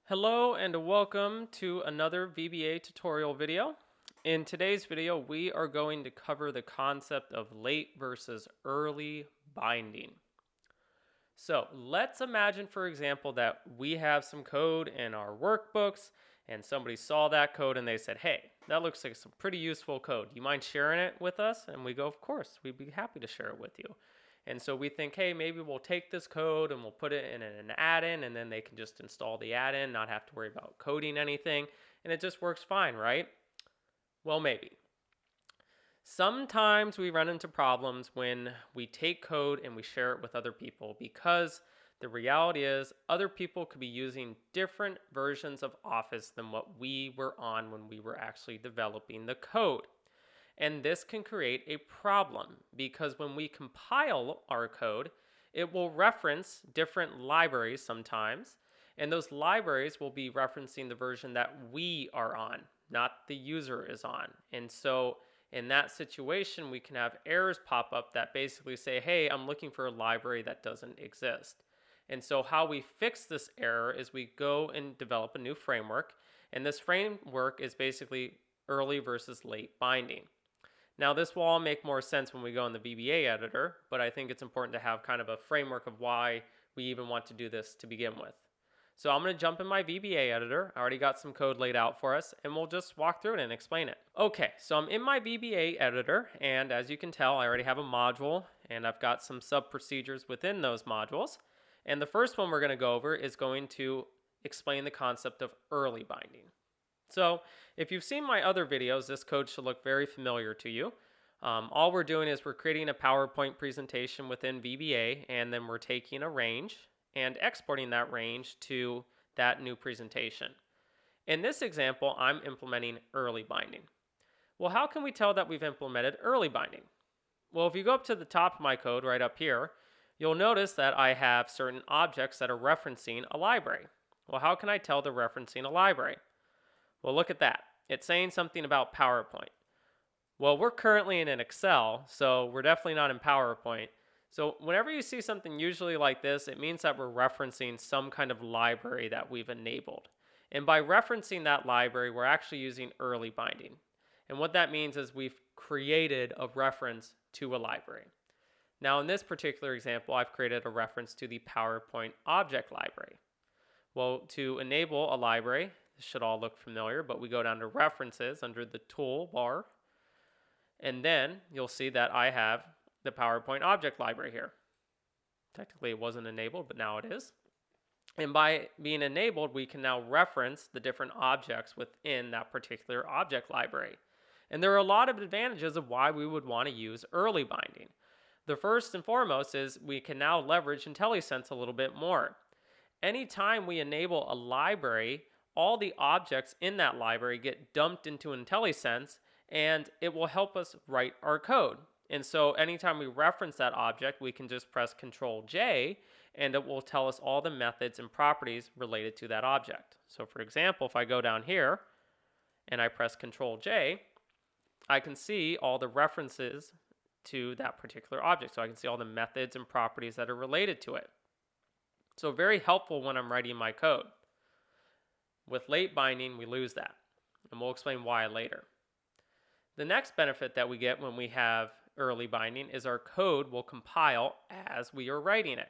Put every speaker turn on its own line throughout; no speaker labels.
Hello and welcome to another VBA tutorial video. In today's video, we are going to cover the concept of late versus early binding. So let's imagine, for example, that we have some code in our workbooks and somebody saw that code and they said, hey, that looks like some pretty useful code. Do you mind sharing it with us? And we go, of course, we'd be happy to share it with you. And so we think, hey, maybe we'll take this code and we'll put it in an add-in, and then they can just install the add-in, not have to worry about coding anything, and it just works fine, right? Well, maybe. Sometimes we run into problems when we take code and we share it with other people because the reality is other people could be using different versions of Office than what we were on when we were actually developing the code. And this can create a problem because when we compile our code, it will reference different libraries sometimes, and those libraries will be referencing the version that we are on, not the user is on. And so in that situation, we can have errors pop up that basically say, hey, I'm looking for a library that doesn't exist. And so how we fix this error is we go and develop a new framework, and this framework is basically early versus late binding. Now, this will all make more sense when we go in the VBA editor, but I think it's important to have kind of a framework of why we even want to do this to begin with. So I'm going to jump in my VBA editor. I already got some code laid out for us, and we'll just walk through it and explain it. Okay, so I'm in my VBA editor, and as you can tell, I already have a module, and I've got some sub-procedures within those modules. And the first one we're going to go over is going to explain the concept of early binding. So if you've seen my other videos, this code should look very familiar to you. All we're doing is we're creating a PowerPoint presentation within VBA, and then we're taking a range and exporting that range to that new presentation. In this example, I'm implementing early binding. Well, how can we tell that we've implemented early binding? Well, if you go up to the top of my code right up here, you'll notice that I have certain objects that are referencing a library. Well, how can I tell they're referencing a library? Well, look at that. It's saying something about PowerPoint. Well, we're currently in an Excel, so we're definitely not in PowerPoint. So whenever you see something usually like this, it means that we're referencing some kind of library that we've enabled. And by referencing that library, we're actually using early binding. And what that means is we've created a reference to a library. Now, in this particular example, I've created a reference to the PowerPoint object library. Well, to enable a library, this should all look familiar, but we go down to References under the toolbar, and then you'll see that I have the PowerPoint object library here. Technically, it wasn't enabled, but now it is. And by being enabled, we can now reference the different objects within that particular object library. And there are a lot of advantages of why we would want to use early binding. The first and foremost is we can now leverage IntelliSense a little bit more. Anytime we enable a library, all the objects in that library get dumped into IntelliSense, and it will help us write our code. And so anytime we reference that object, we can just press Control J, and it will tell us all the methods and properties related to that object. So for example, if I go down here and I press Control J, I can see all the references to that particular object. So I can see all the methods and properties that are related to it. So very helpful when I'm writing my code. With late binding, we lose that, and we'll explain why later. The next benefit that we get when we have early binding is our code will compile as we are writing it.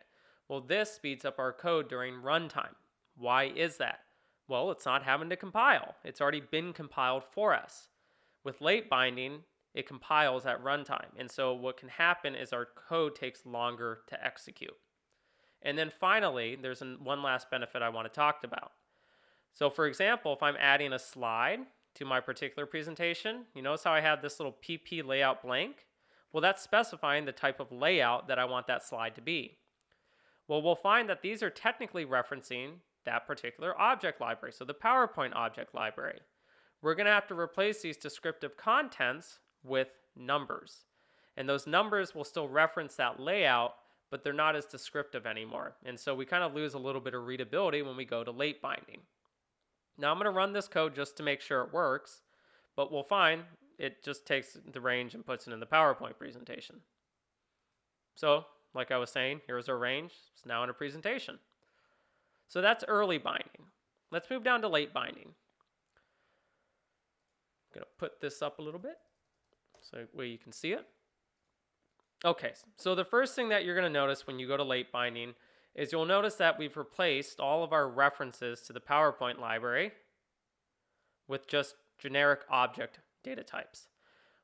Well, this speeds up our code during runtime. Why is that? Well, it's not having to compile. It's already been compiled for us. With late binding, it compiles at runtime, and so what can happen is our code takes longer to execute. And then finally, there's one last benefit I want to talk about. So for example, if I'm adding a slide to my particular presentation, you notice how I have this little PP layout blank? Well, that's specifying the type of layout that I want that slide to be. Well, we'll find that these are technically referencing that particular object library, so the PowerPoint object library. We're going to have to replace these descriptive contents with numbers. And those numbers will still reference that layout, but they're not as descriptive anymore. And so we kind of lose a little bit of readability when we go to late binding. Now I'm going to run this code just to make sure it works, but we'll find it just takes the range and puts it in the PowerPoint presentation. So, like I was saying, here's our range. It's now in a presentation. So that's early binding. Let's move down to late binding. I'm going to put this up a little bit so where you can see it. Okay, so the first thing that you're going to notice when you go to late binding is you'll notice that we've replaced all of our references to the PowerPoint library with just generic object data types.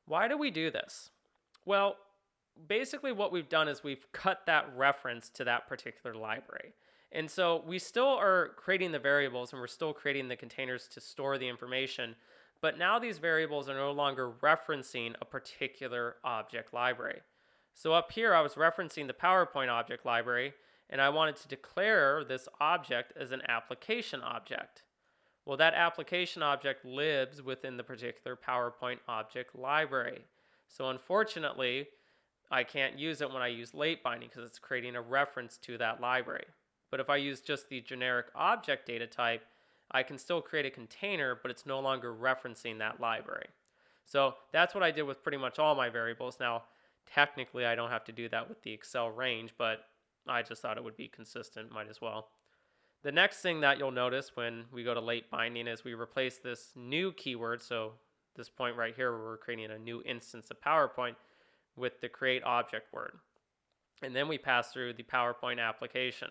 Why do we do this? Well, basically what we've done is we've cut that reference to that particular library. And so we still are creating the variables and we're still creating the containers to store the information, but now these variables are no longer referencing a particular object library. So up here I was referencing the PowerPoint object library and I wanted to declare this object as an application object. Well, that application object lives within the particular PowerPoint object library. So unfortunately, I can't use it when I use late binding because it's creating a reference to that library. But if I use just the generic object data type, I can still create a container, but it's no longer referencing that library. So that's what I did with pretty much all my variables. Now, technically, I don't have to do that with the Excel range, but I just thought it would be consistent, might as well. The next thing that you'll notice when we go to late binding is we replace this new keyword, so this point right here where we're creating a new instance of PowerPoint, with the create object word. And then we pass through the PowerPoint application.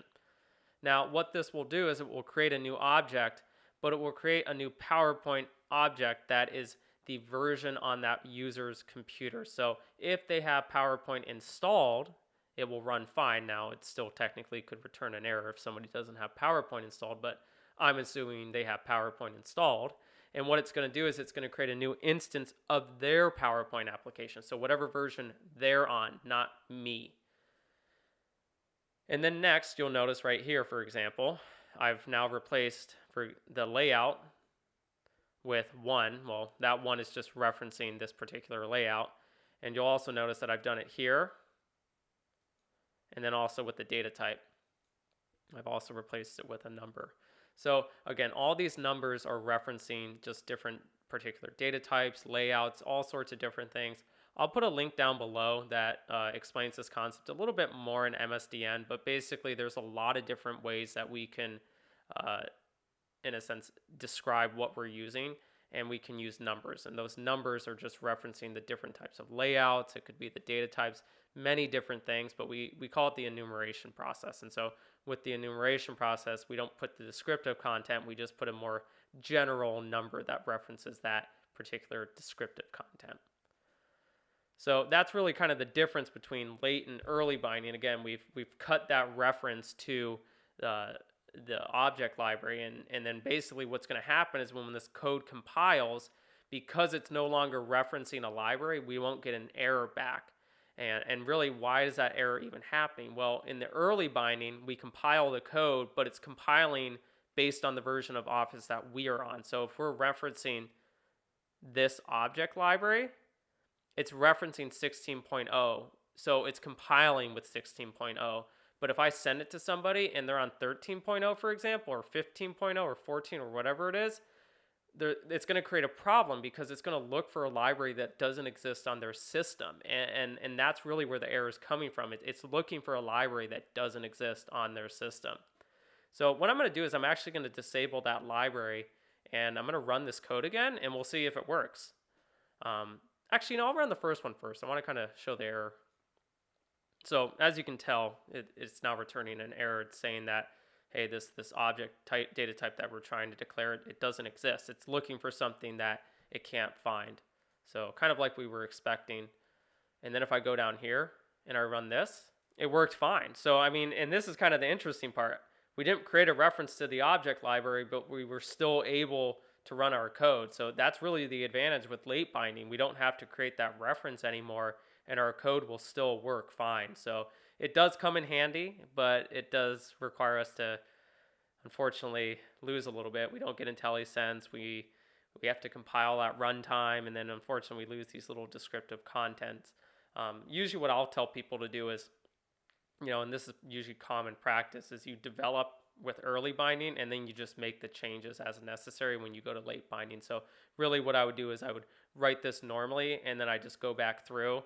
Now, what this will do is it will create a new object, but it will create a new PowerPoint object that is the version on that user's computer. So if they have PowerPoint installed, it will run fine. Now, it still technically could return an error if somebody doesn't have PowerPoint installed, but I'm assuming they have PowerPoint installed. And what it's going to do is it's going to create a new instance of their PowerPoint application. So whatever version they're on, not me. And then next, you'll notice right here, for example, I've now replaced for the layout with 1. Well, that 1 is just referencing this particular layout. And you'll also notice that I've done it here. And then also with the data type. I've also replaced it with a number. So again, all these numbers are referencing just different particular data types, layouts, all sorts of different things. I'll put a link down below that explains this concept a little bit more in MSDN, but basically there's a lot of different ways that we can, in a sense, describe what we're using, and we can use numbers. And those numbers are just referencing the different types of layouts. It could be the data types, many different things, but we call it the enumeration process. And so with the enumeration process, we don't put the descriptive content, we just put a more general number that references that particular descriptive content. So that's really kind of the difference between late and early binding. Again, we've cut that reference to the object library, and then basically what's going to happen is when this code compiles, because it's no longer referencing a library, we won't get an error back. And really, why is that error even happening? Well, in the early binding, we compile the code, but it's compiling based on the version of Office that we are on. So if we're referencing this object library, it's referencing 16.0. So it's compiling with 16.0. But if I send it to somebody and they're on 13.0, for example, or 15.0 or 14 or whatever it is, it's going to create a problem because it's going to look for a library that doesn't exist on their system. And that's really where the error is coming from. It's looking for a library that doesn't exist on their system. So what I'm going to do is I'm actually going to disable that library, and I'm going to run this code again, and we'll see if it works. Actually, no, I'll run the first one first. I want to kind of show the error. So as you can tell, it's now returning an error. It's saying that, hey, this object type, data type that we're trying to declare, it doesn't exist. It's looking for something that it can't find. So kind of like we were expecting. And then if I go down here and I run this, it worked fine. So I mean, and this is kind of the interesting part. We didn't create a reference to the object library, but we were still able to run our code. So that's really the advantage with late binding. We don't have to create that reference anymore, and our code will still work fine. So it does come in handy, but it does require us to, unfortunately, lose a little bit. We don't get IntelliSense. We have to compile at runtime, and then unfortunately we lose these little descriptive contents. Usually what I'll tell people to do is, and this is usually common practice, is you develop with early binding and then you just make the changes as necessary when you go to late binding. So really what I would do is I would write this normally, and then I just go back through,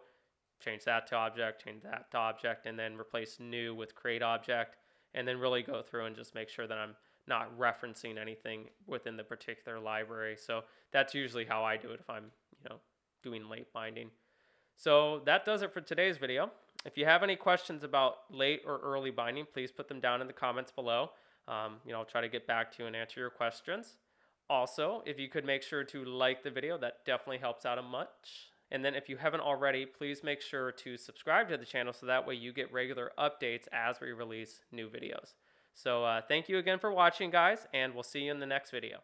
change that to object, change that to object, and then replace new with create object, and then really go through and just make sure that I'm not referencing anything within the particular library. So that's usually how I do it if I'm, doing late binding. So that does it for today's video. If you have any questions about late or early binding, please put them down in the comments below. I'll try to get back to you and answer your questions. Also, if you could make sure to like the video, that definitely helps out a much. And then if you haven't already, please make sure to subscribe to the channel so that way you get regular updates as we release new videos. So thank you again for watching, guys, and we'll see you in the next video.